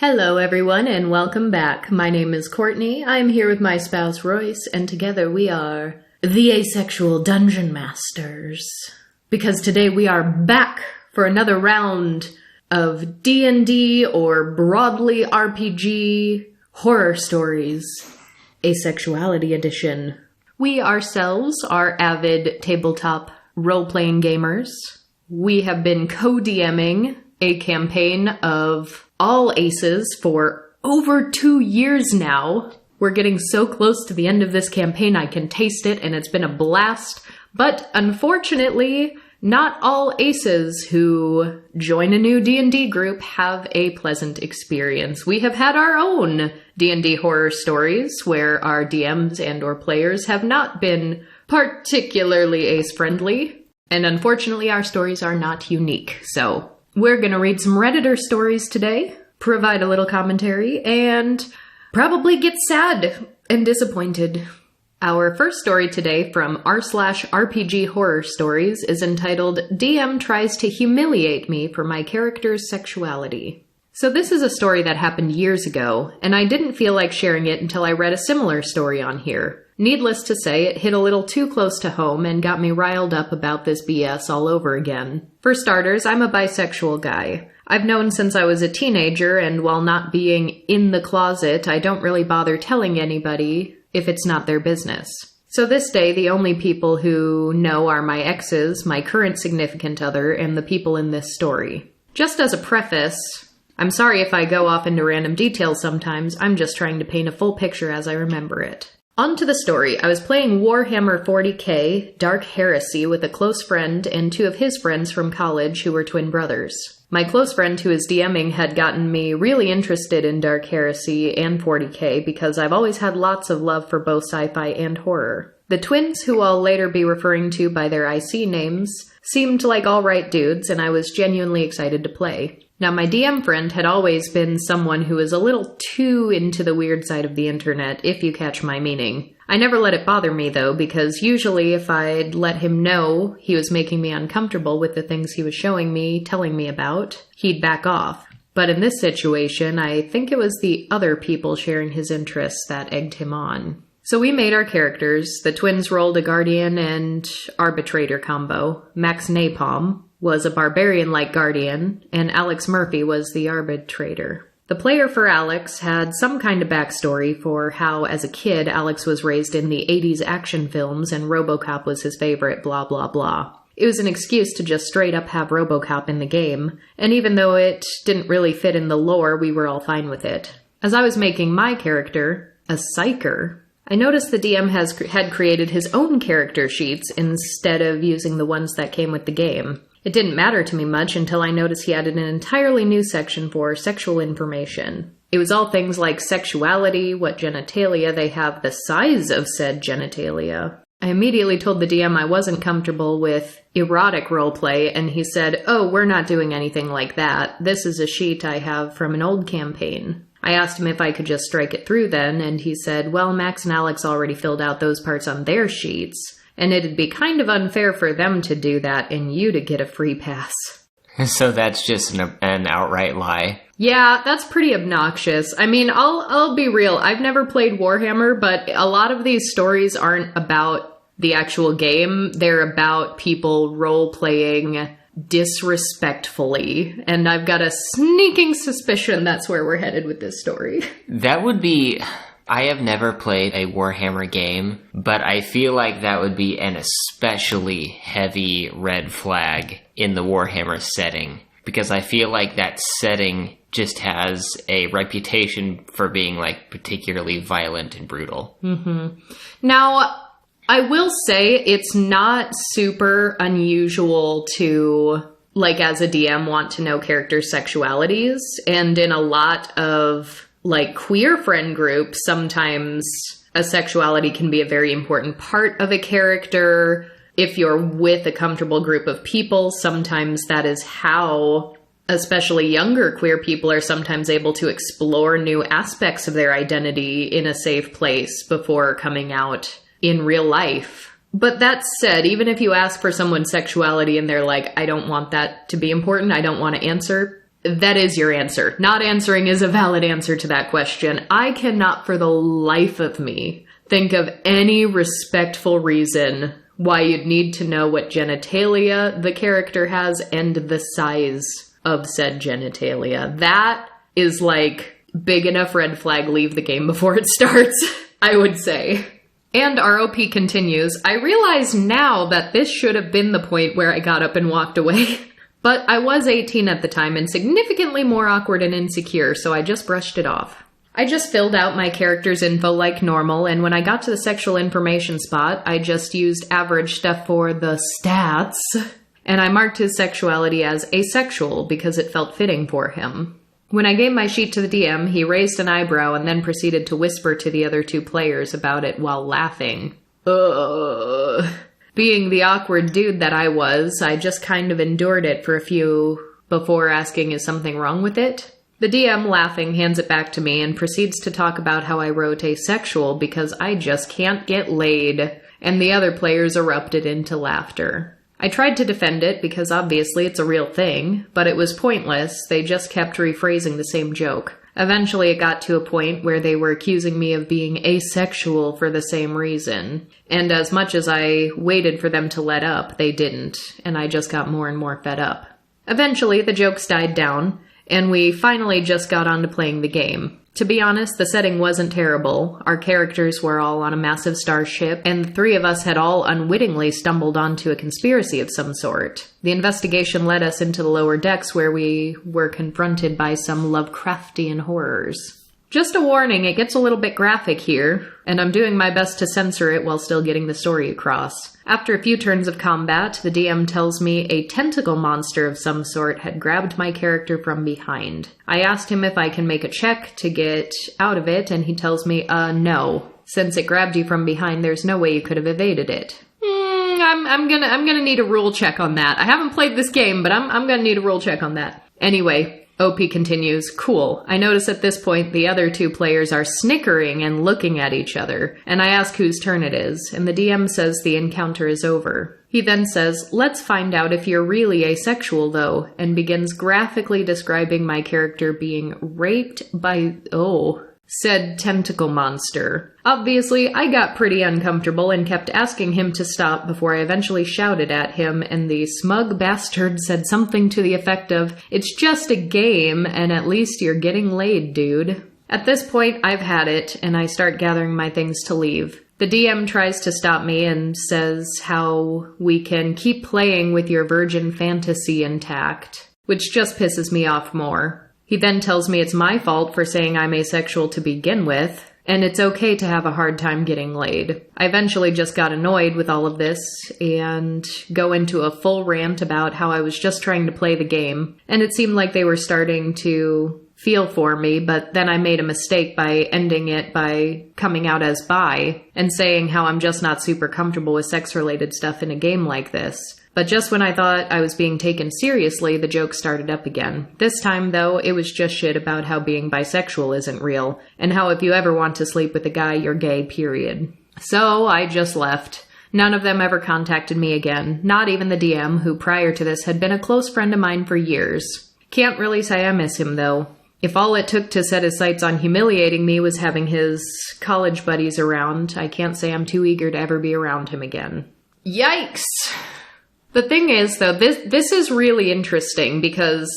Hello everyone and welcome back. My name is Courtney. I'm here with my spouse Royce and together we are the Asexual Dungeon Masters. Because today we are back for another round of DnD or broadly RPG horror stories. Asexuality edition. We ourselves are avid tabletop role-playing gamers. We have been co-DMing a campaign of all aces for over 2 years now. We're getting so close to the end of this campaign I can taste it and it's been a blast. But unfortunately, not all aces who join a new D&D group have a pleasant experience. We have had our own D&D horror stories where our DMs and or players have not been particularly ace-friendly. And unfortunately, our stories are not unique. So we're gonna read some Redditor stories today, provide a little commentary, and probably get sad and disappointed. Our first story today from r/RPG Horror Stories is entitled DM Tries to Humiliate Me for My Character's Sexuality. So this is a story that happened years ago, and I didn't feel like sharing it until I read a similar story on here. Needless to say, it hit a little too close to home and got me riled up about this BS all over again. For starters, I'm a bisexual guy. I've known since I was a teenager, and while not being in the closet, I don't really bother telling anybody if it's not their business. So this day, the only people who know are my exes, my current significant other, and the people in this story. Just as a preface, I'm sorry if I go off into random details sometimes, I'm just trying to paint a full picture as I remember it. On to the story. I was playing Warhammer 40k Dark Heresy with a close friend and two of his friends from college who were twin brothers. My close friend who is DMing had gotten me really interested in Dark Heresy and 40k because I've always had lots of love for both sci-fi and horror. The twins, who I'll later be referring to by their IC names, seemed like alright dudes and I was genuinely excited to play. Now, my DM friend had always been someone who was a little too into the weird side of the internet, if you catch my meaning. I never let it bother me, though, because usually if I'd let him know he was making me uncomfortable with the things he was showing me, telling me about, he'd back off. But in this situation, I think it was the other people sharing his interests that egged him on. So we made our characters. The twins rolled a Guardian and Arbitrator combo. Max Napalm was a barbarian-like Guardian, and Alex Murphy was the Arbitrator. The player for Alex had some kind of backstory for how, as a kid, Alex was raised in the 80s action films and RoboCop was his favorite, blah blah blah. It was an excuse to just straight up have RoboCop in the game, and even though it didn't really fit in the lore, we were all fine with it. As I was making my character, a psyker, I noticed the DM had created his own character sheets instead of using the ones that came with the game. It didn't matter to me much until I noticed he added an entirely new section for sexual information. It was all things like sexuality, what genitalia they have, the size of said genitalia. I immediately told the DM I wasn't comfortable with erotic roleplay, and he said, "Oh, we're not doing anything like that. This is a sheet I have from an old campaign." I asked him if I could just strike it through then, and he said, "Well, Max and Alex already filled out those parts on their sheets, and it'd be kind of unfair for them to do that and you to get a free pass." So that's just an outright lie. Yeah, that's pretty obnoxious. I mean, I'll be real. I've never played Warhammer, but a lot of these stories aren't about the actual game. They're about people role-playing disrespectfully, and I've got a sneaking suspicion that's where we're headed with this story. That would be... I have never played a Warhammer game, but I feel like that would be an especially heavy red flag in the Warhammer setting, because I feel like that setting just has a reputation for being, like, particularly violent and brutal. Mm-hmm. Now, I will say it's not super unusual to, like, as a DM, want to know characters' sexualities, and in a lot of like queer friend groups, sometimes asexuality can be a very important part of a character. If you're with a comfortable group of people, sometimes that is how, especially younger queer people, are sometimes able to explore new aspects of their identity in a safe place before coming out in real life. But that said, even if you ask for someone's sexuality and they're like, "I don't want that to be important, I don't want to answer," that is your answer. Not answering is a valid answer to that question. I cannot for the life of me think of any respectful reason why you'd need to know what genitalia the character has and the size of said genitalia. That is like big enough red flag, leave the game before it starts, I would say. And ROP continues, I realize now that this should have been the point where I got up and walked away. But I was 18 at the time and significantly more awkward and insecure, so I just brushed it off. I just filled out my character's info like normal, and when I got to the sexual information spot, I just used average stuff for the stats, and I marked his sexuality as asexual because it felt fitting for him. When I gave my sheet to the DM, he raised an eyebrow and then proceeded to whisper to the other two players about it while laughing. Ugh. Being the awkward dude that I was, I just kind of endured it for a few before asking, is something wrong with it? The DM, laughing, hands it back to me and proceeds to talk about how I wrote asexual because I just can't get laid, and the other players erupted into laughter. I tried to defend it because obviously it's a real thing, but it was pointless. They just kept rephrasing the same joke. Eventually it got to a point where they were accusing me of being asexual for the same reason. And as much as I waited for them to let up, they didn't, and I just got more and more fed up. Eventually the jokes died down, and we finally just got on to playing the game. To be honest, the setting wasn't terrible. Our characters were all on a massive starship, and the three of us had all unwittingly stumbled onto a conspiracy of some sort. The investigation led us into the lower decks where we were confronted by some Lovecraftian horrors. Just a warning, it gets a little bit graphic here, and I'm doing my best to censor it while still getting the story across. After a few turns of combat, the DM tells me a tentacle monster of some sort had grabbed my character from behind. I asked him if I can make a check to get out of it, and he tells me, no. Since it grabbed you from behind, there's no way you could have evaded it. I'm gonna need a rule check on that. I haven't played this game, but I'm gonna need a rule check on that. Anyway, OP continues, cool. I notice at this point the other two players are snickering and looking at each other, and I ask whose turn it is, and the DM says the encounter is over. He then says, let's find out if you're really asexual though, and begins graphically describing my character being raped by, said tentacle monster. Obviously, I got pretty uncomfortable and kept asking him to stop before I eventually shouted at him, and the smug bastard said something to the effect of, it's just a game, and at least you're getting laid, dude. At this point, I've had it, and I start gathering my things to leave. The DM tries to stop me and says how we can keep playing with your virgin fantasy intact, which just pisses me off more. He then tells me it's my fault for saying I'm asexual to begin with, and it's okay to have a hard time getting laid. I eventually just got annoyed with all of this and go into a full rant about how I was just trying to play the game, and it seemed like they were starting to feel for me, but then I made a mistake by ending it by coming out as bi and saying how I'm just not super comfortable with sex-related stuff in a game like this. But just when I thought I was being taken seriously, the joke started up again. This time, though, it was just shit about how being bisexual isn't real, and how if you ever want to sleep with a guy, you're gay, period. So I just left. None of them ever contacted me again, not even the DM, who prior to this had been a close friend of mine for years. Can't really say I miss him, though. If all it took to set his sights on humiliating me was having his college buddies around, I can't say I'm too eager to ever be around him again. Yikes! The thing is, though, this is really interesting because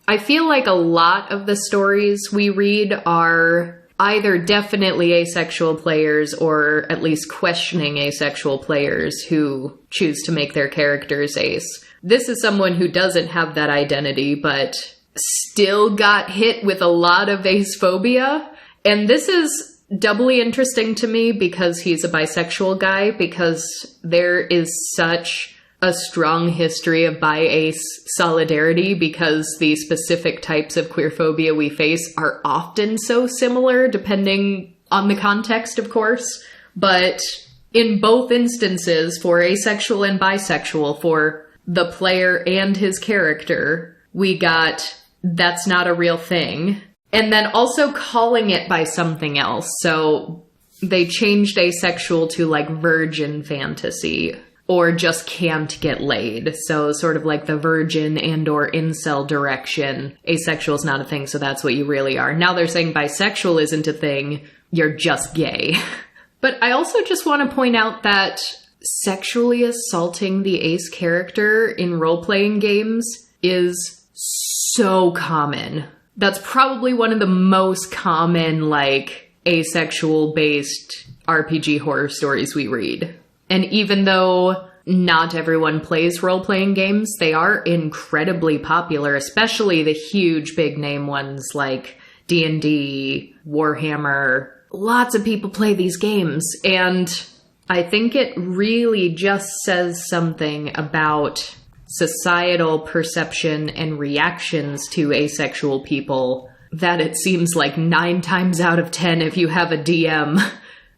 I feel like a lot of the stories we read are either definitely asexual players or at least questioning asexual players who choose to make their characters ace. This is someone who doesn't have that identity, but still got hit with a lot of acephobia. And this is doubly interesting to me because he's a bisexual guy, because there is such a strong history of bi-ace solidarity because the specific types of queerphobia we face are often so similar, depending on the context, of course. But in both instances, for asexual and bisexual, for the player and his character, we got, that's not a real thing. And then also calling it by something else. So they changed asexual to like virgin fantasy. or just can't get laid. So sort of like the virgin and or incel direction. Asexual is not a thing, so that's what you really are. Now they're saying bisexual isn't a thing, you're just gay. But I also just want to point out that sexually assaulting the ace character in role-playing games is so common. That's probably one of the most common, like, asexual-based RPG horror stories we read. And even though not everyone plays role-playing games, they are incredibly popular, especially the huge big-name ones like DnD, Warhammer. Lots of people play these games, and I think it really just says something about societal perception and reactions to asexual people that it seems like 9 times out of 10, if you have a DM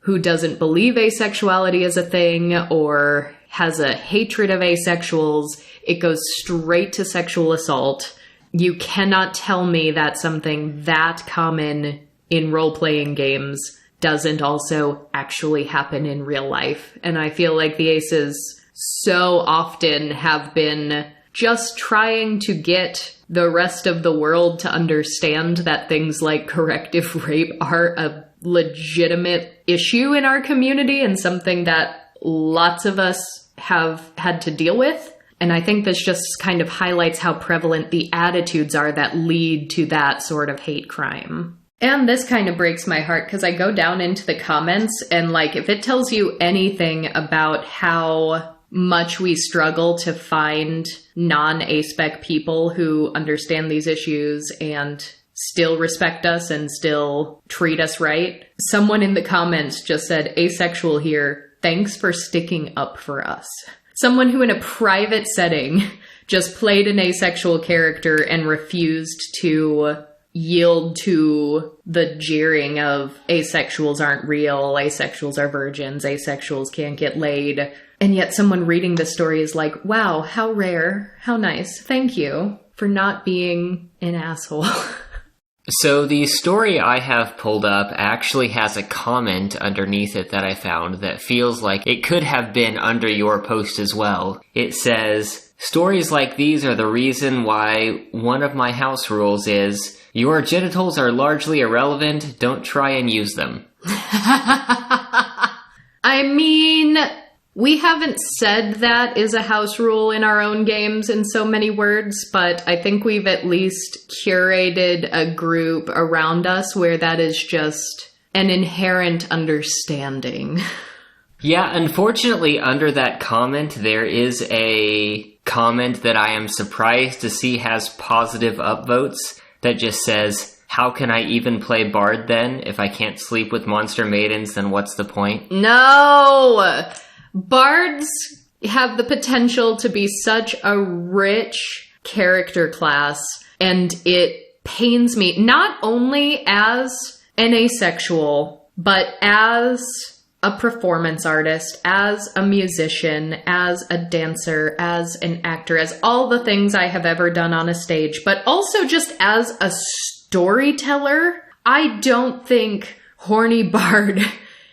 who doesn't believe asexuality is a thing or has a hatred of asexuals, it goes straight to sexual assault. You cannot tell me that something that common in role-playing games doesn't also actually happen in real life. And I feel like the aces so often have been just trying to get the rest of the world to understand that things like corrective rape are a legitimate issue in our community and something that lots of us have had to deal with. And I think this just kind of highlights how prevalent the attitudes are that lead to that sort of hate crime. And this kind of breaks my heart because I go down into the comments and, like, if it tells you anything about how much we struggle to find non-aspec people who understand these issues and still respect us and still treat us right. Someone in the comments just said, "Asexual here, thanks for sticking up for us." Someone who in a private setting just played an asexual character and refused to yield to the jeering of asexuals aren't real, asexuals are virgins, asexuals can't get laid. And yet someone reading this story is like, wow, how rare, how nice, thank you for not being an asshole. So the story I have pulled up actually has a comment underneath it that I found that feels like it could have been under your post as well. It says, "Stories like these are the reason why one of my house rules is, your genitals are largely irrelevant, don't try and use them." I mean, we haven't said that is a house rule in our own games in so many words, but I think we've at least curated a group around us where that is just an inherent understanding. Yeah, unfortunately, under that comment, there is a comment that I am surprised to see has positive upvotes that just says, "How can I even play bard then? If I can't sleep with monster maidens, then what's the point?" No! Bards have the potential to be such a rich character class, and it pains me, not only as an asexual, but as a performance artist, as a musician, as a dancer, as an actor, as all the things I have ever done on a stage, but also just as a storyteller. I don't think horny bard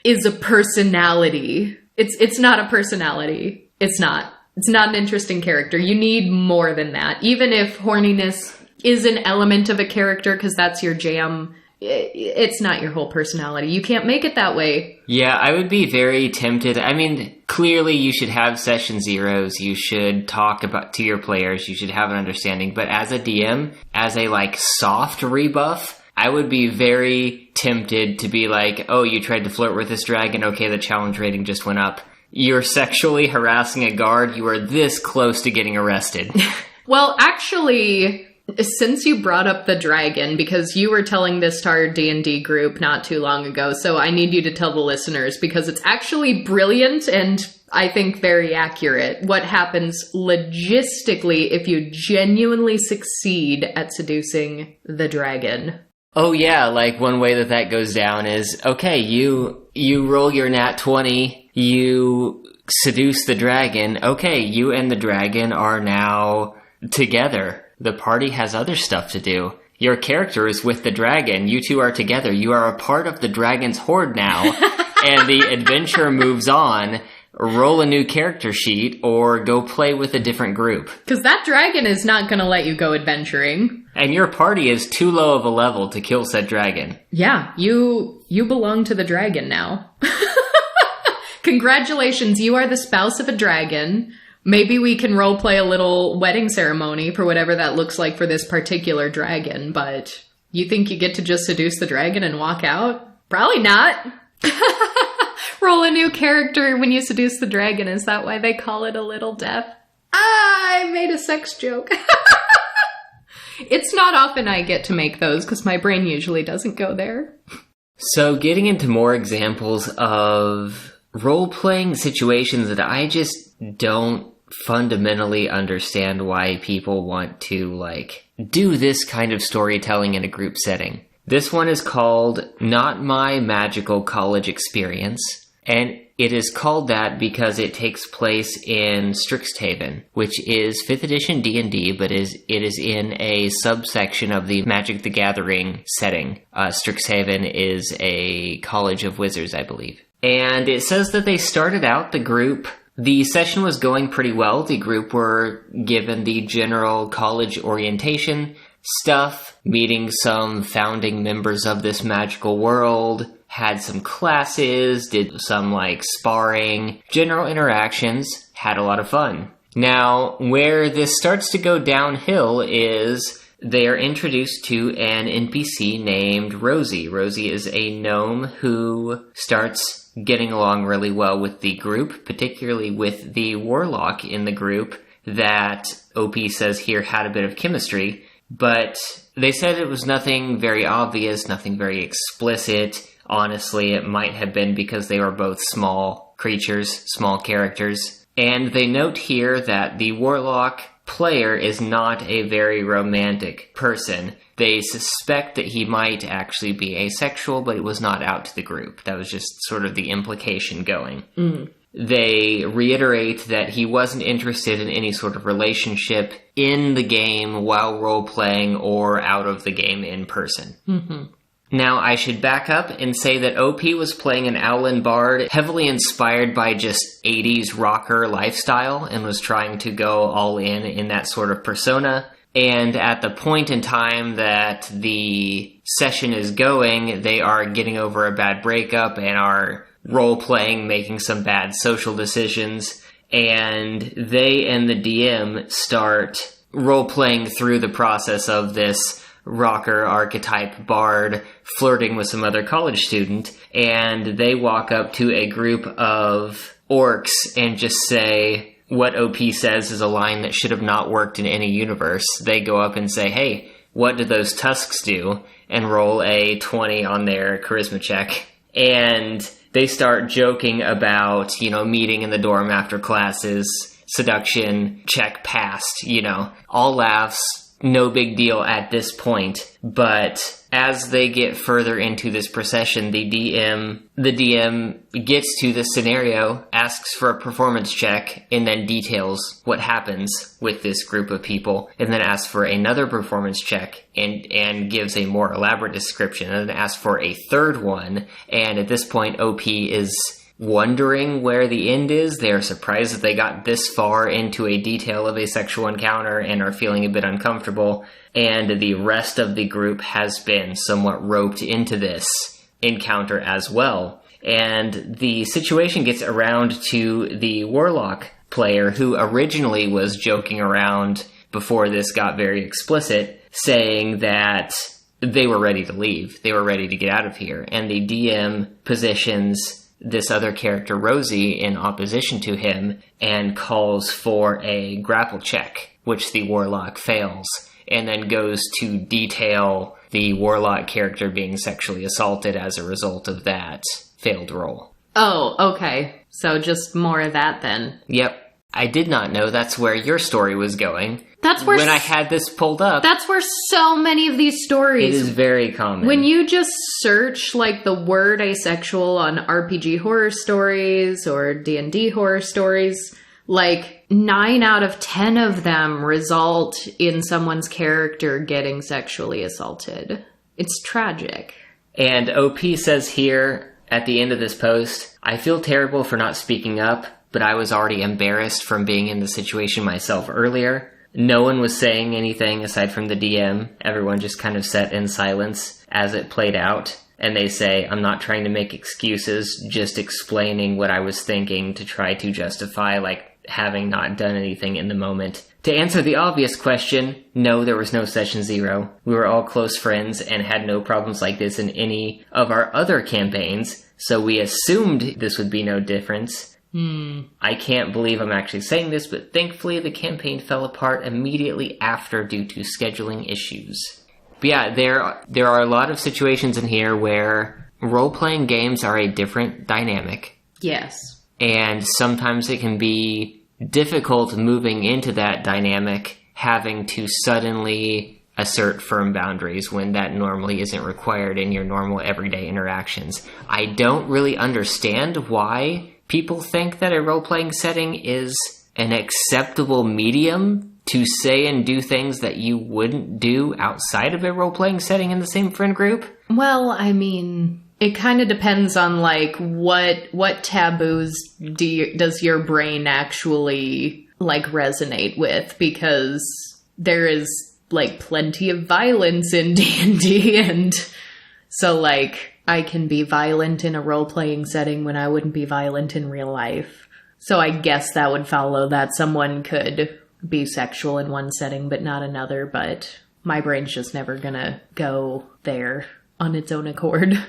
is a personality. It's not a personality. It's not. It's not an interesting character. You need more than that. Even if horniness is an element of a character because that's your jam, it's not your whole personality. You can't make it that way. Yeah, I would be very tempted. I mean, clearly you should have session zeros. You should talk about to your players. You should have an understanding. But as a DM, as a soft rebuff, I would be very tempted to be like, oh, you tried to flirt with this dragon. Okay, the challenge rating just went up. You're sexually harassing a guard. You are this close to getting arrested. Well, actually, since you brought up the dragon, because you were telling this to our D&D group not too long ago, so I need you to tell the listeners, because it's actually brilliant and I think very accurate. What happens logistically if you genuinely succeed at seducing the dragon? Oh yeah, one way that goes down is, okay, you roll your nat 20, you seduce the dragon, okay, you and the dragon are now together. The party has other stuff to do. Your character is with the dragon. You two are together. You are a part of the dragon's horde now. And the adventure moves on. roll a new character sheet or go play with a different group. Because that dragon is not going to let you go adventuring. And your party is too low of a level to kill said dragon. Yeah, you belong to the dragon now. Congratulations, you are the spouse of a dragon. Maybe we can roleplay a little wedding ceremony for whatever that looks like for this particular dragon, but you think you get to just seduce the dragon and walk out? Probably not. Roll a new character when you seduce the dragon. Is that why they call it a little death? I made a sex joke. It's not often I get to make those because my brain usually doesn't go there. So getting into more examples of role-playing situations that I just don't fundamentally understand why people want to, do this kind of storytelling in a group setting. This one is called Not My Magical College Experience, and it is called that because it takes place in Strixhaven, which is 5th edition D&D, but it is in a subsection of the Magic the Gathering setting. Strixhaven is a college of wizards, I believe. And it says that they started out the group. The session was going pretty well. The group were given the general college orientation stuff, meeting some founding members of this magical world, had some classes, did some sparring, general interactions, had a lot of fun. Now, where this starts to go downhill is they are introduced to an NPC named Rosie. Rosie is a gnome who starts getting along really well with the group, particularly with the warlock in the group that OP says here had a bit of chemistry, but they said it was nothing very obvious, nothing very explicit. Honestly, it might have been because they were both small creatures, small characters. And they note here that the warlock player is not a very romantic person. They suspect that he might actually be asexual, but it was not out to the group. That was just sort of the implication going. They reiterate that he wasn't interested in any sort of relationship in the game while role-playing or out of the game in person. Now, I should back up and say that OP was playing an Owlin bard heavily inspired by just 80s rocker lifestyle and was trying to go all in that sort of persona. And at the point in time that the session is going, they are getting over a bad breakup and are role-playing, making some bad social decisions. And they and the DM start role-playing through the process of this rocker archetype bard flirting with some other college student, and they walk up to a group of orcs and just say what OP says is a line that should have not worked in any universe. They go up and say, hey, what do those tusks do? And roll a 20 on their charisma check. And they start joking about, meeting in the dorm after classes, seduction, check passed, all laughs. No big deal at this point, but as they get further into this procession, the DM gets to the scenario, asks for a performance check, and then details what happens with this group of people, and then asks for another performance check and gives a more elaborate description, and then asks for a third one, and at this point, OP is wondering where the end is. They're surprised that they got this far into a detail of a sexual encounter and are feeling a bit uncomfortable, and the rest of the group has been somewhat roped into this encounter as well. And the situation gets around to the warlock player, who originally was joking around before this got very explicit, saying that they were ready to leave. They were ready to get out of here. And the DM positions this other character, Rosie, in opposition to him and calls for a grapple check, which the warlock fails, and then goes to detail the warlock character being sexually assaulted as a result of that failed roll. Oh, okay. So just more of that then. Yep. I did not know that's where your story was going. That's where when I had this pulled up. That's where so many of these stories. It is very common. When you just search the word asexual on RPG horror stories or D&D horror stories, 9 out of 10 of them result in someone's character getting sexually assaulted. It's tragic. And OP says here at the end of this post, I feel terrible for not speaking up. but I was already embarrassed from being in the situation myself earlier. No one was saying anything aside from the DM. Everyone just kind of sat in silence as it played out. And they say, I'm not trying to make excuses, just explaining what I was thinking to try to justify, having not done anything in the moment. To answer the obvious question, no, there was no session 0. We were all close friends and had no problems like this in any of our other campaigns, so we assumed this would be no difference. I can't believe I'm actually saying this, but thankfully the campaign fell apart immediately after due to scheduling issues. But yeah, there are a lot of situations in here where role-playing games are a different dynamic. Yes. And sometimes it can be difficult moving into that dynamic, having to suddenly assert firm boundaries when that normally isn't required in your normal everyday interactions. I don't really understand why people think that a role-playing setting is an acceptable medium to say and do things that you wouldn't do outside of a role-playing setting in the same friend group. Well, I mean, it kind of depends on, what taboos does your brain actually, resonate with, because there is, plenty of violence in D&D, and so, I can be violent in a role-playing setting when I wouldn't be violent in real life. So I guess that would follow that someone could be sexual in one setting but not another, but my brain's just never gonna go there on its own accord.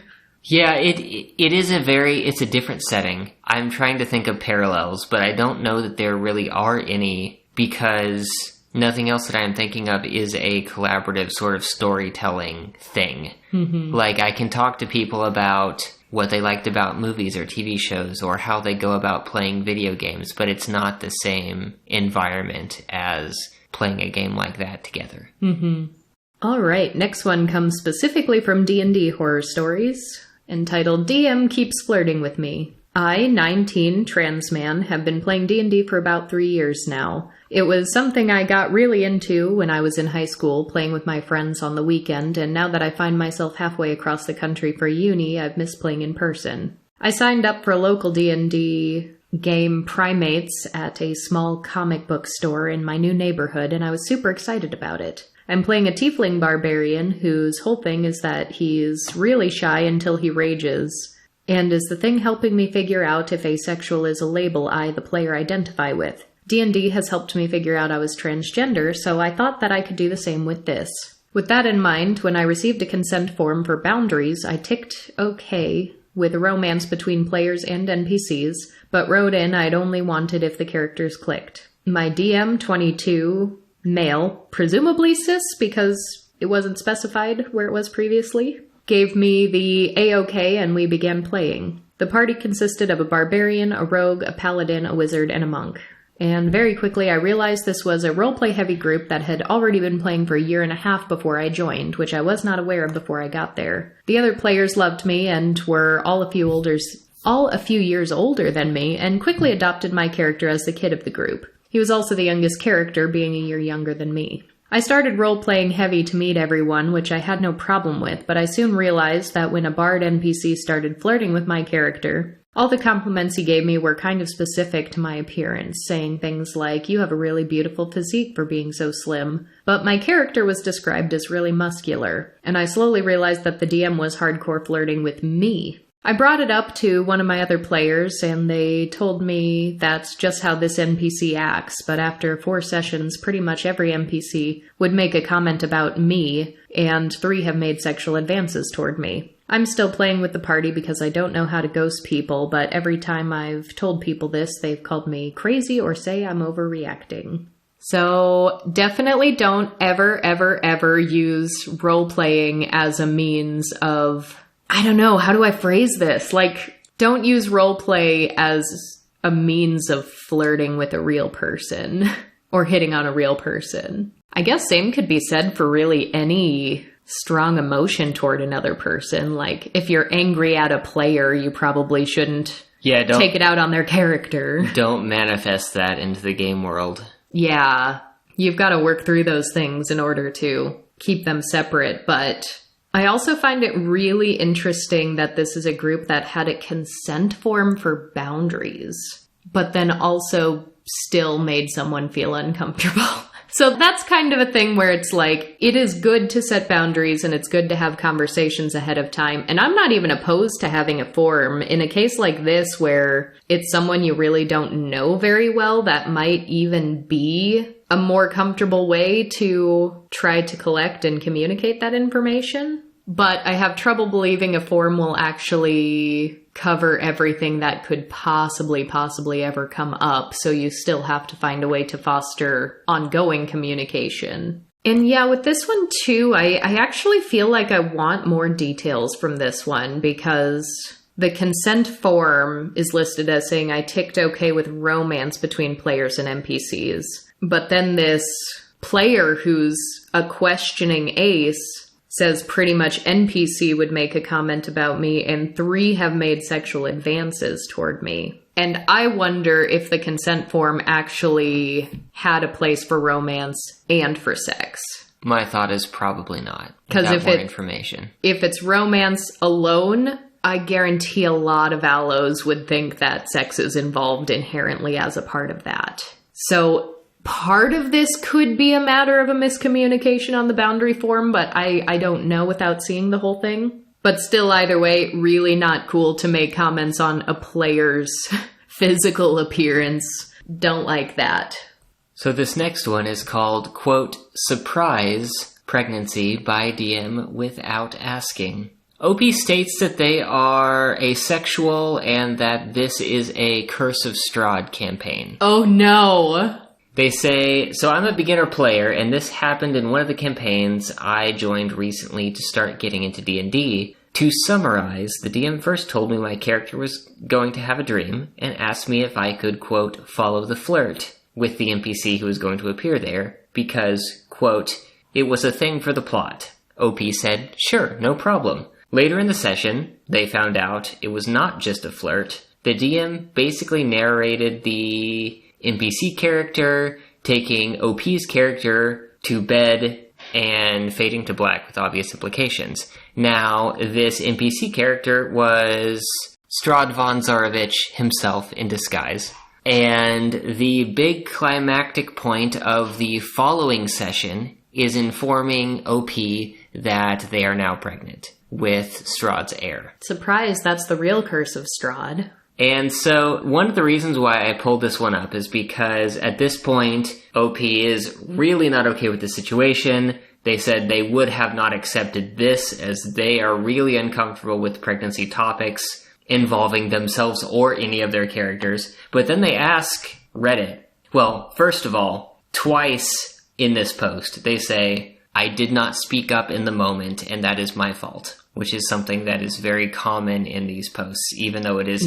Yeah, it's a different setting. I'm trying to think of parallels, but I don't know that there really are any, because nothing else that I'm thinking of is a collaborative sort of storytelling thing. Mm-hmm. I can talk to people about what they liked about movies or TV shows or how they go about playing video games, but it's not the same environment as playing a game like that together. Mm-hmm. All right, next one comes specifically from D&D Horror Stories, entitled DM Keeps Flirting With Me. I, 19, trans man, have been playing D&D for about 3 years now. It was something I got really into when I was in high school, playing with my friends on the weekend, and now that I find myself halfway across the country for uni, I've missed playing in person. I signed up for a local D&D game, Primates, at a small comic book store in my new neighborhood, and I was super excited about it. I'm playing a tiefling barbarian whose whole thing is that he's really shy until he rages, and is the thing helping me figure out if asexual is a label I, the player, identify with. D&D has helped me figure out I was transgender, so I thought that I could do the same with this. With that in mind, when I received a consent form for boundaries, I ticked OK with a romance between players and NPCs, but wrote in I'd only wanted if the characters clicked. My DM, 22, male, presumably cis because it wasn't specified where it was previously, gave me the A-OK and we began playing. The party consisted of a barbarian, a rogue, a paladin, a wizard, and a monk. And very quickly I realized this was a roleplay heavy group that had already been playing for 1.5 years before I joined, which I was not aware of before I got there. The other players loved me and were all a few years older than me, and quickly adopted my character as the kid of the group. He was also the youngest character, being a year younger than me. I started role-playing heavy to meet everyone, which I had no problem with, but I soon realized that when a bard NPC started flirting with my character, all the compliments he gave me were kind of specific to my appearance, saying things like, "You have a really beautiful physique for being so slim," but my character was described as really muscular, and I slowly realized that the DM was hardcore flirting with me. I brought it up to one of my other players, and they told me that's just how this NPC acts, but after 4 sessions, pretty much every NPC would make a comment about me, and 3 have made sexual advances toward me. I'm still playing with the party because I don't know how to ghost people, but every time I've told people this, they've called me crazy or say I'm overreacting. So definitely don't ever use role-playing as a means of, I don't know, how do I phrase this? Don't use roleplay as a means of flirting with a real person or hitting on a real person. I guess same could be said for really any strong emotion toward another person. If you're angry at a player, you probably shouldn't take it out on their character. Don't manifest that into the game world. Yeah, you've got to work through those things in order to keep them separate, but I also find it really interesting that this is a group that had a consent form for boundaries. but then also still made someone feel uncomfortable. So that's kind of a thing where it's like, it is good to set boundaries and it's good to have conversations ahead of time. And I'm not even opposed to having a forum. In a case like this where it's someone you really don't know very well, that might even be a more comfortable way to try to collect and communicate that information. But I have trouble believing a forum will actually cover everything that could possibly ever come up. So you still have to find a way to foster ongoing communication. And yeah, with this one too, I actually feel like I want more details from this one because the consent form is listed as saying I ticked okay with romance between players and NPCs. But then this player who's a questioning ace says pretty much NPC would make a comment about me and 3 have made sexual advances toward me. And I wonder if the consent form actually had a place for romance and for sex. My thought is probably not. Because if more information. If it's romance alone, I guarantee a lot of allos would think that sex is involved inherently as a part of that. So part of this could be a matter of a miscommunication on the boundary form, but I don't know without seeing the whole thing. But still, either way, really not cool to make comments on a player's physical appearance. Don't like that. So this next one is called, quote, surprise pregnancy by DM without asking. OP states that they are asexual and that this is a Curse of Strahd campaign. Oh no! They say, so I'm a beginner player, and this happened in one of the campaigns I joined recently to start getting into D&D. To summarize, the DM first told me my character was going to have a dream, and asked me if I could, quote, follow the flirt with the NPC who was going to appear there, because, quote, it was a thing for the plot. OP said, sure, no problem. Later in the session, they found out it was not just a flirt. The DM basically narrated the NPC character taking OP's character to bed and fading to black with obvious implications. Now, this NPC character was Strahd von Zarovich himself in disguise. And the big climactic point of the following session is informing OP that they are now pregnant with Strahd's heir. Surprise, that's the real Curse of Strahd. And so one of the reasons why I pulled this one up is because at this point, OP is really not okay with the situation. They said they would have not accepted this as they are really uncomfortable with pregnancy topics involving themselves or any of their characters. But then they ask Reddit, well, first of all, twice in this post, they say, I did not speak up in the moment and that is my fault. Which is something that is very common in these posts, even though it is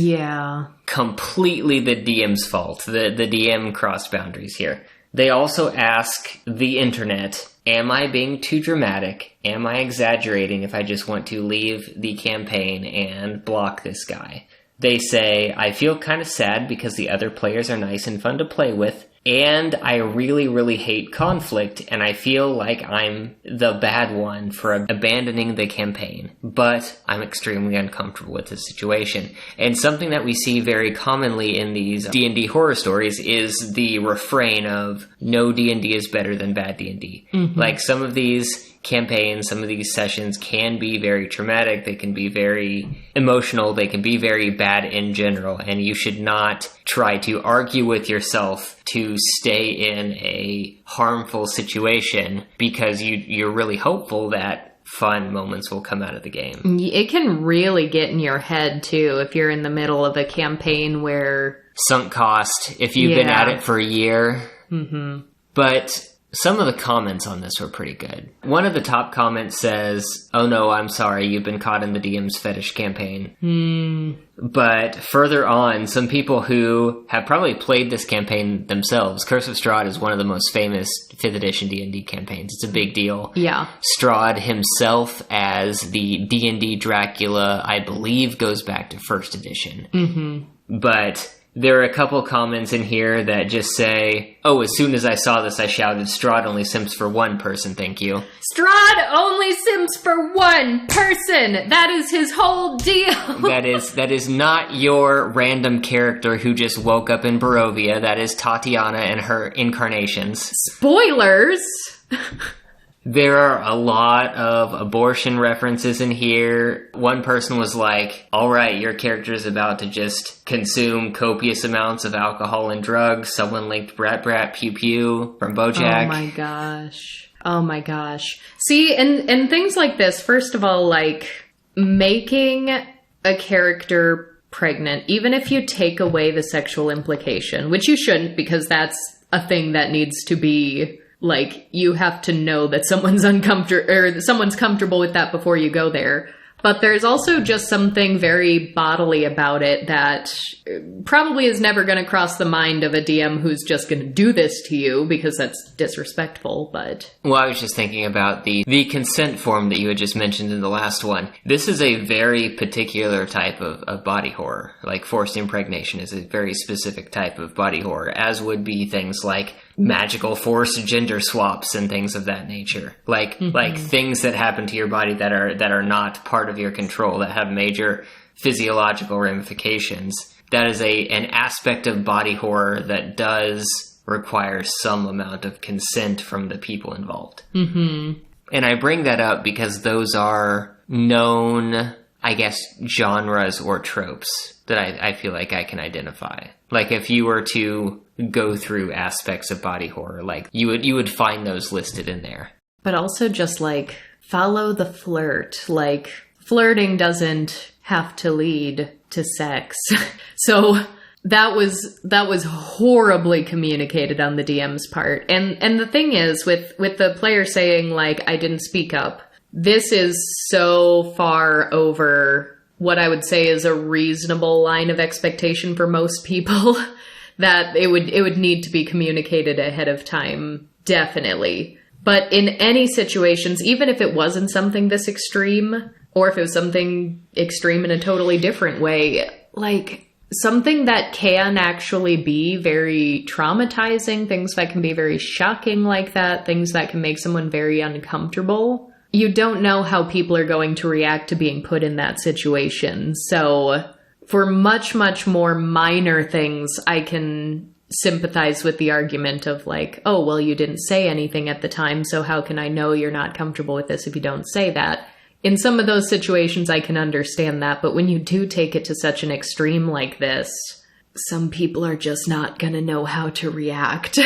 completely the DM's fault. The DM crossed boundaries here. They also ask the internet, am I being too dramatic? Am I exaggerating if I just want to leave the campaign and block this guy? They say, I feel kind of sad because the other players are nice and fun to play with. And I really, really hate conflict, and I feel like I'm the bad one for abandoning the campaign. But I'm extremely uncomfortable with the situation. And something that we see very commonly in these D&D horror stories is the refrain of, no D&D is better than bad D&D. Mm-hmm. Like, some of these campaigns, some of these sessions can be very traumatic, they can be very emotional, they can be very bad in general, and you should not try to argue with yourself to stay in a harmful situation because you're really hopeful that fun moments will come out of the game. It can really get in your head, too, if you're in the middle of a campaign where... Sunk cost, if you've been at it for a year. Mm-hmm. But some of the comments on this were pretty good. One of the top comments says, oh no, I'm sorry, you've been caught in the DM's fetish campaign. But further on, some people who have probably played this campaign themselves, Curse of Strahd is one of the most famous 5th edition D&D campaigns. It's a big deal. Yeah. Strahd himself as the D&D Dracula, I believe, goes back to 1st edition. Mm-hmm. But There are a couple comments in here that just say, oh, as soon as I saw this, I shouted, Strahd only simps for one person, thank you. Strahd only simps for one person! That is his whole deal! That is not your random character who just woke up in Barovia. That is Tatiana and her incarnations. Spoilers! There are a lot of abortion references in here. One person was like, alright, your character is about to just consume copious amounts of alcohol and drugs. Someone linked Brat Brat Pew Pew from BoJack. Oh my gosh. Oh my gosh. See, and things like this, first of all, like, making a character pregnant, even if you take away the sexual implication, which you shouldn't, because that's a thing that needs to be... Like, you have to know that someone's uncomfortable, or someone's comfortable with that before you go there. But there's also just something very bodily about it that probably is never going to cross the mind of a DM who's just going to do this to you, because that's disrespectful, but... Well, I was just thinking about the consent form that you had just mentioned in the last one. This is a very particular type of body horror. Like, forced impregnation is a very specific type of body horror, as would be things like magical forced gender swaps and things of that nature. Like things that happen to your body that are not part of your control, that have major physiological ramifications. That is an aspect of body horror that does require some amount of consent from the people involved. Mm-hmm. And I bring that up because those are known, I guess, genres or tropes that I feel like I can identify. Like, if you were to go through aspects of body horror, like, you would find those listed in there. But also just, like, follow the flirt. Like, flirting doesn't have to lead to sex. So that was horribly communicated on the DM's part. And the thing is, with the player saying, like, I didn't speak up, this is so far over what I would say is a reasonable line of expectation for most people that it would need to be communicated ahead of time, definitely. But in any situations, even if it wasn't something this extreme, or if it was something extreme in a totally different way, like, something that can actually be very traumatizing, things that can be very shocking like that, things that can make someone very uncomfortable, you don't know how people are going to react to being put in that situation. So for much, much more minor things, I can sympathize with the argument of, like, oh, well, you didn't say anything at the time, so how can I know you're not comfortable with this if you don't say that? In some of those situations, I can understand that, but when you do take it to such an extreme like this, some people are just not gonna know how to react.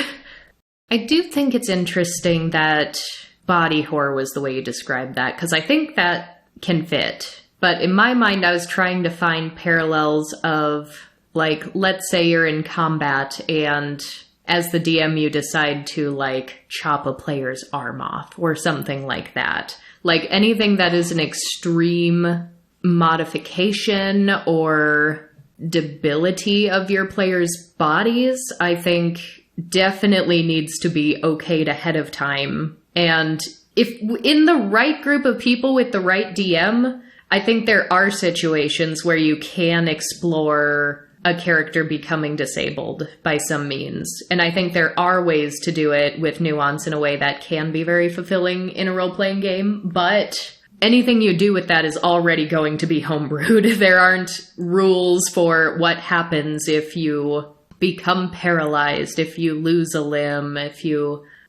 I do think it's interesting that body horror was the way you described that, because I think that can fit. But in my mind, I was trying to find parallels of, like, let's say you're in combat and as the DM you decide to, like, chop a player's arm off or something like that. Like, anything that is an extreme modification or debility of your players' bodies, I think definitely needs to be okayed ahead of time. And if in the right group of people with the right DM, I think there are situations where you can explore a character becoming disabled by some means. And I think there are ways to do it with nuance in a way that can be very fulfilling in a role-playing game. But anything you do with that is already going to be homebrewed. There aren't rules for what happens if you become paralyzed, if you lose a limb,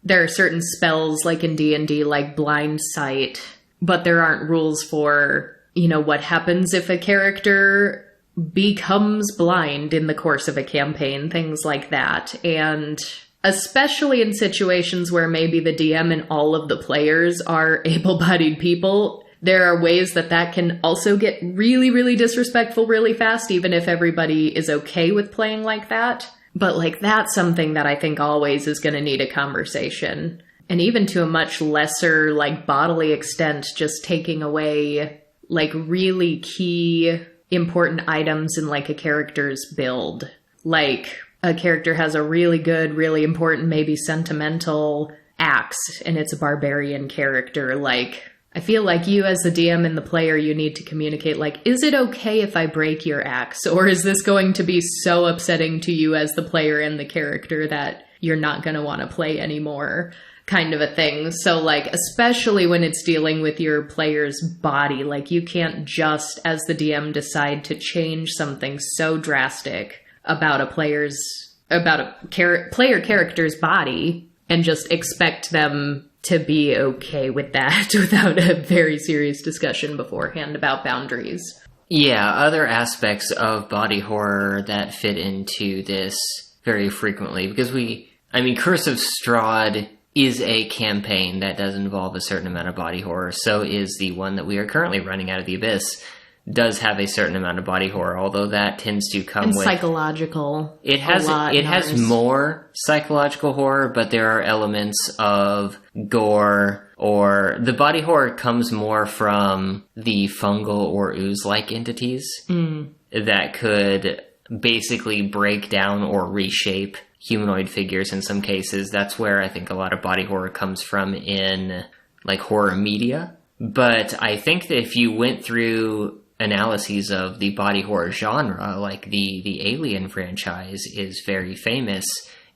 there are certain spells, like in D&D, like blind sight, but there aren't rules for, what happens if a character becomes blind in the course of a campaign, things like that. And especially in situations where maybe the DM and all of the players are able-bodied people, there are ways that can also get really, really disrespectful really fast, even if everybody is okay with playing like that. But, like, that's something that I think always is going to need a conversation. And even to a much lesser, like, bodily extent, just taking away, like, really key important items in, like, a character's build. Like, a character has a really good, really important, maybe sentimental axe, and it's a barbarian character. Like, I feel like you as the DM and the player, you need to communicate, like, is it okay if I break your axe? Or is this going to be so upsetting to you as the player and the character that you're not going to want to play anymore? Kind of a thing. So, like, especially when it's dealing with your player's body, like, you can't just, as the DM, decide to change something so drastic about a player character's body and just expect them to be okay with that without a very serious discussion beforehand about boundaries. Yeah, other aspects of body horror that fit into this very frequently, because Curse of Strahd is a campaign that does involve a certain amount of body horror. So is the one that we are currently running out of the Abyss. Does have a certain amount of body horror, although that tends to come with psychological. It has more psychological horror, but there are elements of gore, or the body horror comes more from the fungal or ooze-like entities that could basically break down or reshape humanoid figures in some cases. That's where I think a lot of body horror comes from in, like, horror media. But I think that if you went through analyses of the body horror genre, like the Alien franchise is very famous,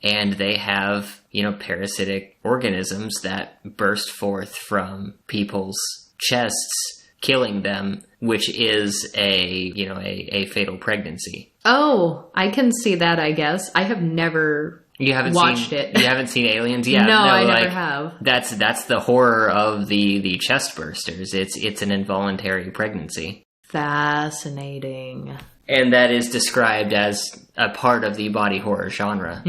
and they have, parasitic organisms that burst forth from people's chests, killing them, which is a fatal pregnancy. Oh, I can see that, I guess. I have never watched it. You haven't seen Aliens? Yeah. No, I never have. That's the horror of the chest bursters. It's an involuntary pregnancy. Fascinating. And that is described as a part of the body horror genre.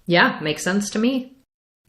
Yeah, makes sense to me.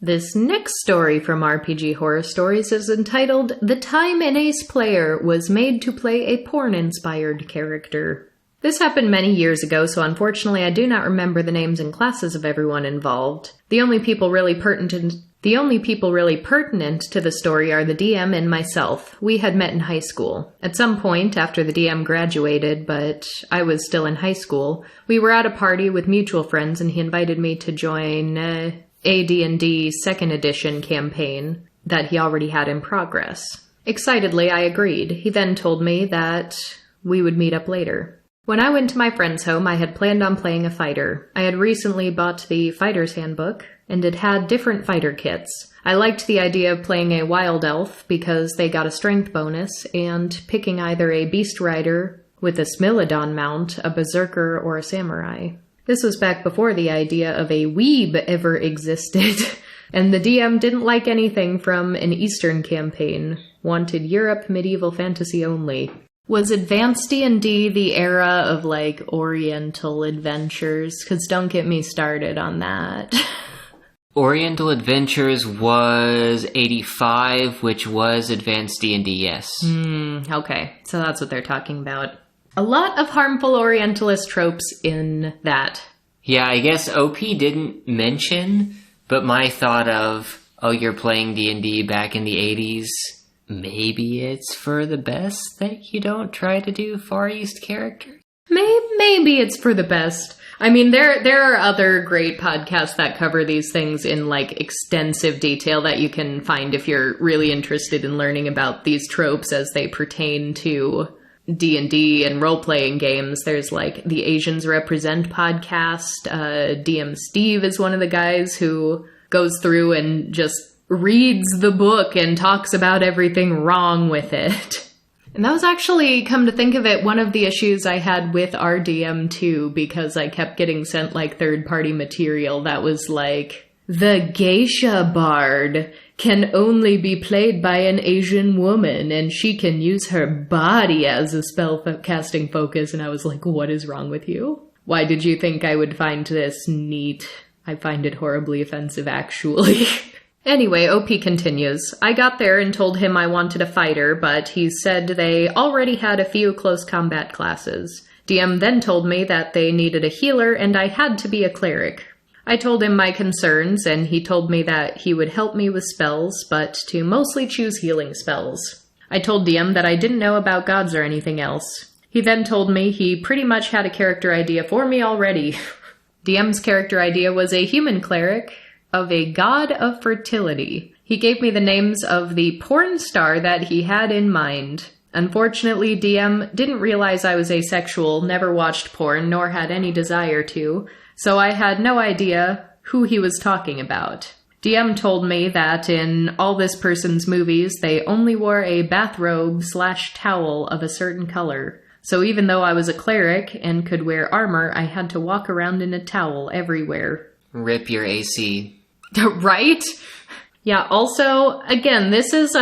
This next story from RPG Horror Stories is entitled, "The Time an Ace Player Was Made to Play a Porn-Inspired Character." This happened many years ago, so unfortunately I do not remember the names and classes of everyone involved. The only people really pertinent to the story are the DM and myself. We had met in high school. At some point, after the DM graduated, but I was still in high school, we were at a party with mutual friends and he invited me to join a D&D 2nd edition campaign that he already had in progress. Excitedly, I agreed. He then told me that we would meet up later. When I went to my friend's home, I had planned on playing a fighter. I had recently bought the Fighter's Handbook, and it had different fighter kits. I liked the idea of playing a wild elf because they got a strength bonus, and picking either a beast rider with a Smilodon mount, a berserker, or a samurai. This was back before the idea of a weeb ever existed, and the DM didn't like anything from an Eastern campaign, wanted Europe medieval fantasy only. Was Advanced D&D the era of, like, Oriental adventures? Because don't get me started on that. Oriental Adventures was 85, which was Advanced D&D, yes. Okay, so that's what they're talking about. A lot of harmful Orientalist tropes in that. Yeah, I guess OP didn't mention, but my thought of, you're playing D&D back in the 80s... maybe it's for the best that you don't try to do Far East characters? Maybe it's for the best. I mean, there are other great podcasts that cover these things in, like, extensive detail that you can find if you're really interested in learning about these tropes as they pertain to D&D and role-playing games. There's, like, the Asians Represent podcast. DM Steve is one of the guys who goes through and just reads the book and talks about everything wrong with it. And that was actually, come to think of it, one of the issues I had with RDM too, because I kept getting sent, like, third-party material that was like, the geisha bard can only be played by an Asian woman, and she can use her body as a spell-casting focus. And I was like, what is wrong with you? Why did you think I would find this neat? I find it horribly offensive, actually. Anyway, OP continues. I got there and told him I wanted a fighter, but he said they already had a few close combat classes. DM then told me that they needed a healer and I had to be a cleric. I told him my concerns, and he told me that he would help me with spells, but to mostly choose healing spells. I told DM that I didn't know about gods or anything else. He then told me he pretty much had a character idea for me already. DM's character idea was a human cleric of a god of fertility. He gave me the names of the porn star that he had in mind. Unfortunately, DM didn't realize I was asexual, never watched porn, nor had any desire to, so I had no idea who he was talking about. DM told me that in all this person's movies, they only wore a bathrobe/towel of a certain color. So even though I was a cleric and could wear armor, I had to walk around in a towel everywhere. Rip your AC. Right? Yeah, also, again, this is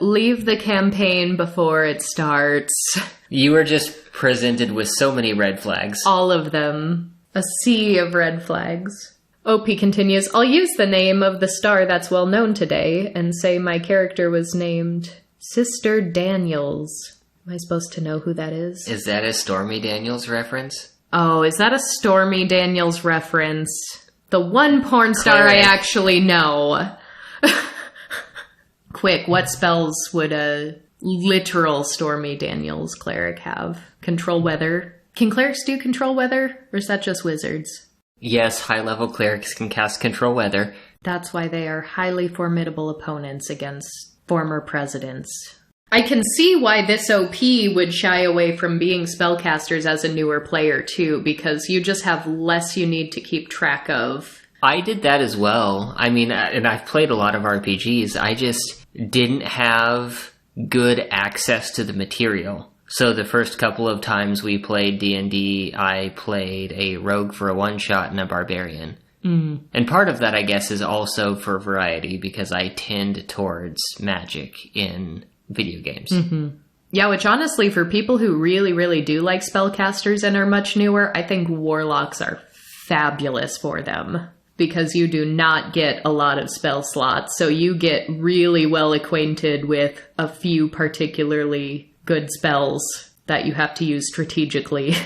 leave the campaign before it starts. You were just presented with so many red flags. All of them. A sea of red flags. OP continues, I'll use the name of the star that's well known today and say my character was named Sister Daniels. Am I supposed to know who that is? Is that a Stormy Daniels reference? Oh, is that a Stormy Daniels reference? The one porn star Cleric. I actually know. Quick, what spells would a literal Stormy Daniels cleric have? Control weather. Can clerics do control weather? Or is that just wizards? Yes, high-level clerics can cast control weather. That's why they are highly formidable opponents against former presidents. I can see why this OP would shy away from being spellcasters as a newer player, too, because you just have less you need to keep track of. I did that as well. I mean, and I've played a lot of RPGs. I just didn't have good access to the material. So the first couple of times we played D&D, I played a rogue for a one-shot and a barbarian. Mm. And part of that, I guess, is also for variety, because I tend towards magic in video games. Mm-hmm. Yeah, which honestly, for people who really, really do like spellcasters and are much newer, I think warlocks are fabulous for them. Because you do not get a lot of spell slots, so you get really well acquainted with a few particularly good spells that you have to use strategically.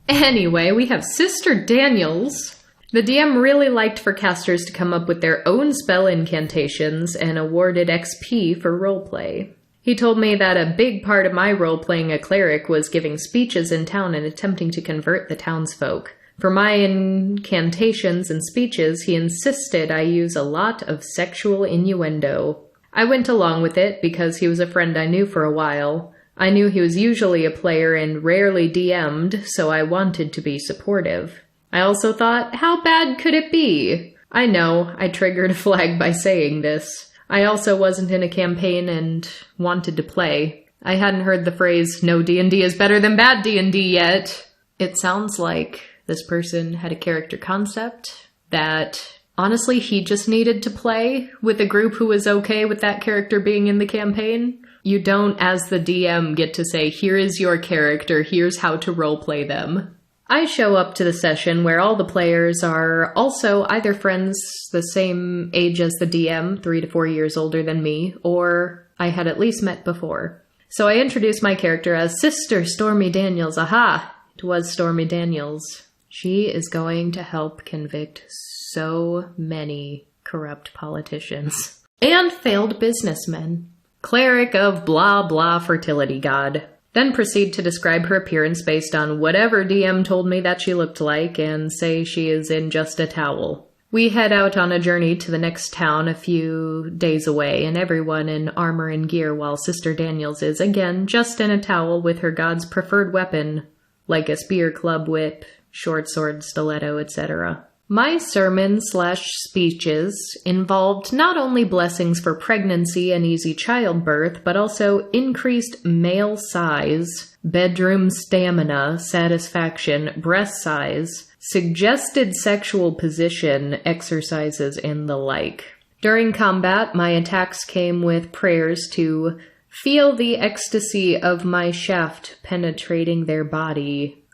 Anyway, we have Sister Daniels. The DM really liked for casters to come up with their own spell incantations and awarded XP for roleplay. He told me that a big part of my role playing a cleric was giving speeches in town and attempting to convert the townsfolk. For my incantations and speeches, he insisted I use a lot of sexual innuendo. I went along with it because he was a friend I knew for a while. I knew he was usually a player and rarely DM'd, so I wanted to be supportive. I also thought, how bad could it be? I know, I triggered a flag by saying this. I also wasn't in a campaign and wanted to play. I hadn't heard the phrase, no D&D is better than bad D&D yet. It sounds like this person had a character concept that, honestly, he just needed to play with a group who was okay with that character being in the campaign. You don't, as the DM, get to say, here is your character, here's how to roleplay them. I show up to the session where all the players are also either friends the same age as the DM, 3 to 4 years older than me, or I had at least met before. So I introduced my character as Sister Stormy Daniels. Aha! It was Stormy Daniels. She is going to help convict so many corrupt politicians and failed businessmen. Cleric of blah blah fertility god. Then proceed to describe her appearance based on whatever DM told me that she looked like and say she is in just a towel. We head out on a journey to the next town a few days away, and everyone in armor and gear, while Sister Daniels is, again, just in a towel with her god's preferred weapon, like a spear, club, whip, short sword, stiletto, etc. My sermon/speeches involved not only blessings for pregnancy and easy childbirth, but also increased male size, bedroom stamina, satisfaction, breast size, suggested sexual position, exercises, and the like. During combat, my attacks came with prayers to feel the ecstasy of my shaft penetrating their body,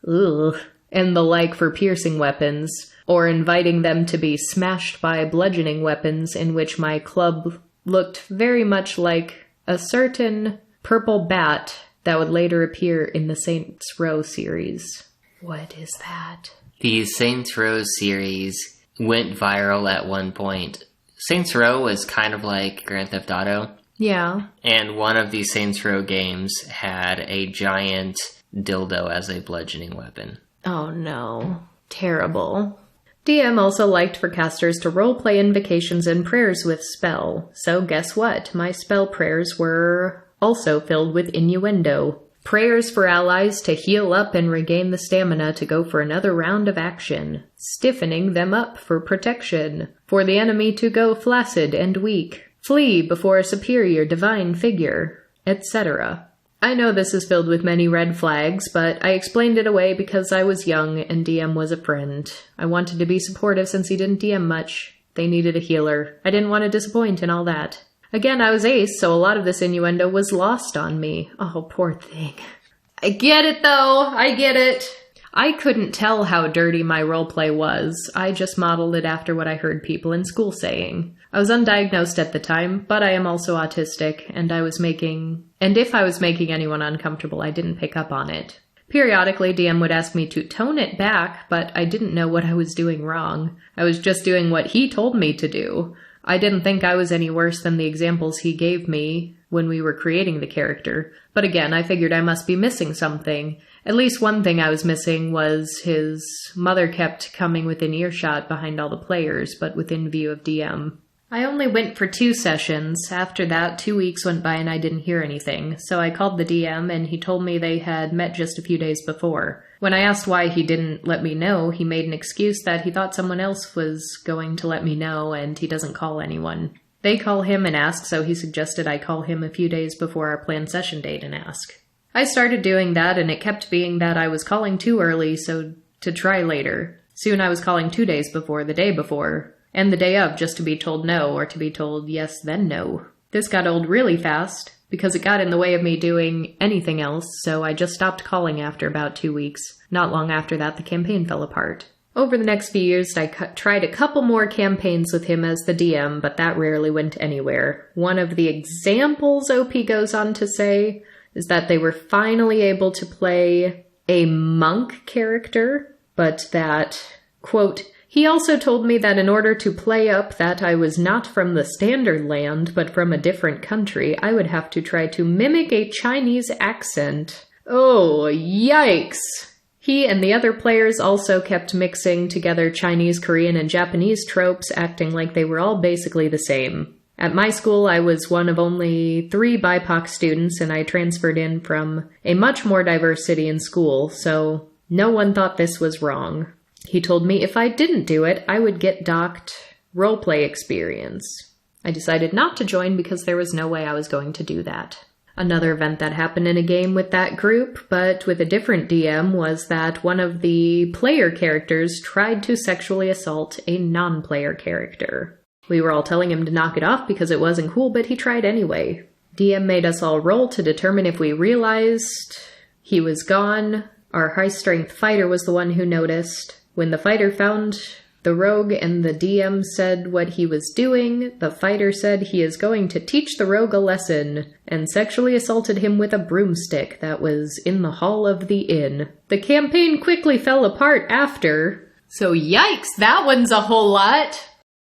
and the like for piercing weapons, or inviting them to be smashed by bludgeoning weapons in which my club looked very much like a certain purple bat that would later appear in the Saints Row series. What is that? The Saints Row series went viral at one point. Saints Row was kind of like Grand Theft Auto. Yeah. And one of the Saints Row games had a giant dildo as a bludgeoning weapon. Oh no. Terrible. DM also liked for casters to roleplay invocations and prayers with spell, so guess what? My spell prayers were also filled with innuendo. Prayers for allies to heal up and regain the stamina to go for another round of action, stiffening them up for protection, for the enemy to go flaccid and weak, flee before a superior divine figure, etc. I know this is filled with many red flags, but I explained it away because I was young and DM was a friend. I wanted to be supportive since he didn't DM much. They needed a healer. I didn't want to disappoint and all that. Again, I was ace, so a lot of this innuendo was lost on me. Oh, poor thing. I get it, though. I get it. I couldn't tell how dirty my roleplay was. I just modeled it after what I heard people in school saying. I was undiagnosed at the time, but I am also autistic, and if I was making anyone uncomfortable, I didn't pick up on it. Periodically, DM would ask me to tone it back, but I didn't know what I was doing wrong. I was just doing what he told me to do. I didn't think I was any worse than the examples he gave me when we were creating the character. But again, I figured I must be missing something. At least one thing I was missing was his mother kept coming within earshot behind all the players, but within view of DM. I only went for 2 sessions. After that, 2 weeks went by and I didn't hear anything. So I called the DM and he told me they had met just a few days before. When I asked why he didn't let me know, he made an excuse that he thought someone else was going to let me know and he doesn't call anyone. They call him and ask, so he suggested I call him a few days before our planned session date and ask. I started doing that and it kept being that I was calling too early, so to try later. Soon I was calling 2 days before, the day before, and the day of just to be told no or to be told yes then no. This got old really fast because it got in the way of me doing anything else, so I just stopped calling after about 2 weeks. Not long after that, the campaign fell apart. Over the next few years, I tried a couple more campaigns with him as the DM, but that rarely went anywhere. One of the examples OP goes on to say is that they were finally able to play a monk character, but that, quote, he also told me that in order to play up that I was not from the standard land, but from a different country, I would have to try to mimic a Chinese accent. Oh, yikes! He and the other players also kept mixing together Chinese, Korean, and Japanese tropes, acting like they were all basically the same. At my school, I was one of only 3 BIPOC students, and I transferred in from a much more diverse city in school, so no one thought this was wrong. He told me if I didn't do it, I would get docked roleplay experience. I decided not to join because there was no way I was going to do that. Another event that happened in a game with that group, but with a different DM, was that one of the player characters tried to sexually assault a non-player character. We were all telling him to knock it off because it wasn't cool, but he tried anyway. DM made us all roll to determine if we realized he was gone. Our high-strength fighter was the one who noticed. When the fighter found the rogue and the DM said what he was doing, the fighter said he is going to teach the rogue a lesson, and sexually assaulted him with a broomstick that was in the hall of the inn. The campaign quickly fell apart after, so yikes, that one's a whole lot!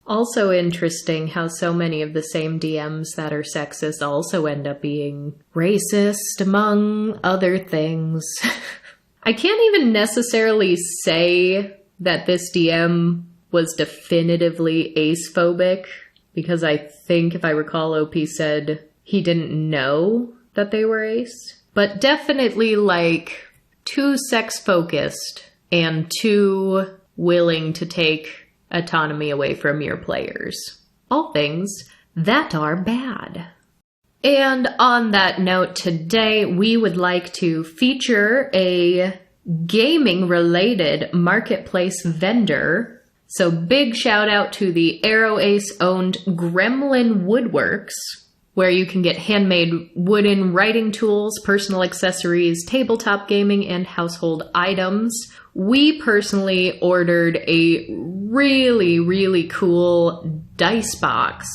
Also interesting how so many of the same DMs that are sexist also end up being racist, among other things. I can't even necessarily say that this DM was definitively acephobic, because I think, if I recall, OP said he didn't know that they were ace, but definitely too sex-focused and too willing to take autonomy away from your players. All things that are bad. And on that note, today we would like to feature a gaming-related marketplace vendor. So big shout out to the Arrow Ace-owned Gremlin Woodworks, where you can get handmade wooden writing tools, personal accessories, tabletop gaming, and household items. We personally ordered a really, really cool dice box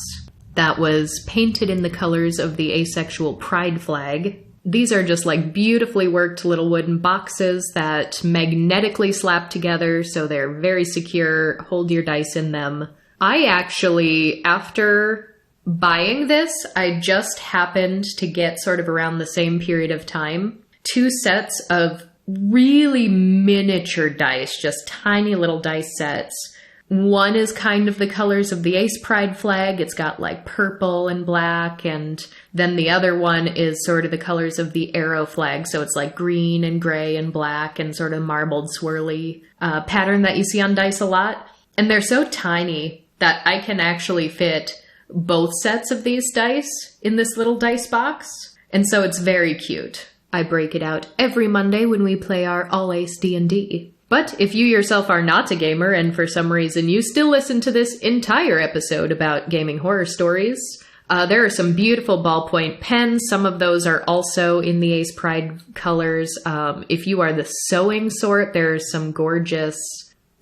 that was painted in the colors of the Asexual pride flag. These are just beautifully worked little wooden boxes that magnetically slap together, so they're very secure. Hold your dice in them. I actually, after buying this, I just happened to get, sort of around the same period of time, 2 sets of really miniature dice, just tiny little dice sets One is kind of the colors of the Ace Pride flag. It's got like purple and black, and then the other one is sort of the colors of the Arrow flag. So it's like green and gray and black and sort of marbled swirly pattern that you see on dice a lot. And they're so tiny that I can actually fit both sets of these dice in this little dice box. And so it's very cute. I break it out every Monday when we play our all-ace D&D. But if you yourself are not a gamer and for some reason you still listen to this entire episode about gaming horror stories, there are some beautiful ballpoint pens. Some of those are also in the Ace Pride colors. If you are the sewing sort, there's some gorgeous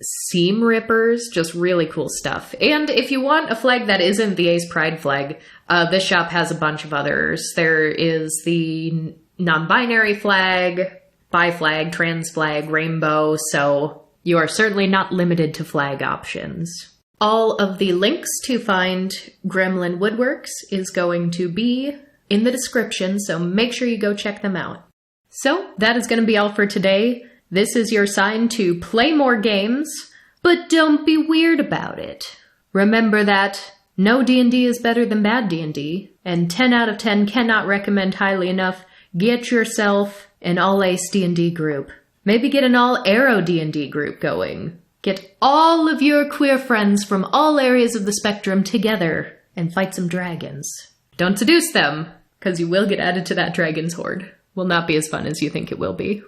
seam rippers, just really cool stuff. And if you want a flag that isn't the Ace Pride flag, this shop has a bunch of others. There is the non-binary flag, bi flag, trans flag, rainbow, so you are certainly not limited to flag options. All of the links to find Gremlin Woodworks is going to be in the description, so make sure you go check them out. So that is going to be all for today. This is your sign to play more games, but don't be weird about it. Remember that no D&D is better than bad D&D, and 10 out of 10 cannot recommend highly enough. Get yourself an all-ace D&D group. Maybe get an all-arrow D&D group going. Get all of your queer friends from all areas of the spectrum together and fight some dragons. Don't seduce them, because you will get added to that dragon's horde. Will not be as fun as you think it will be.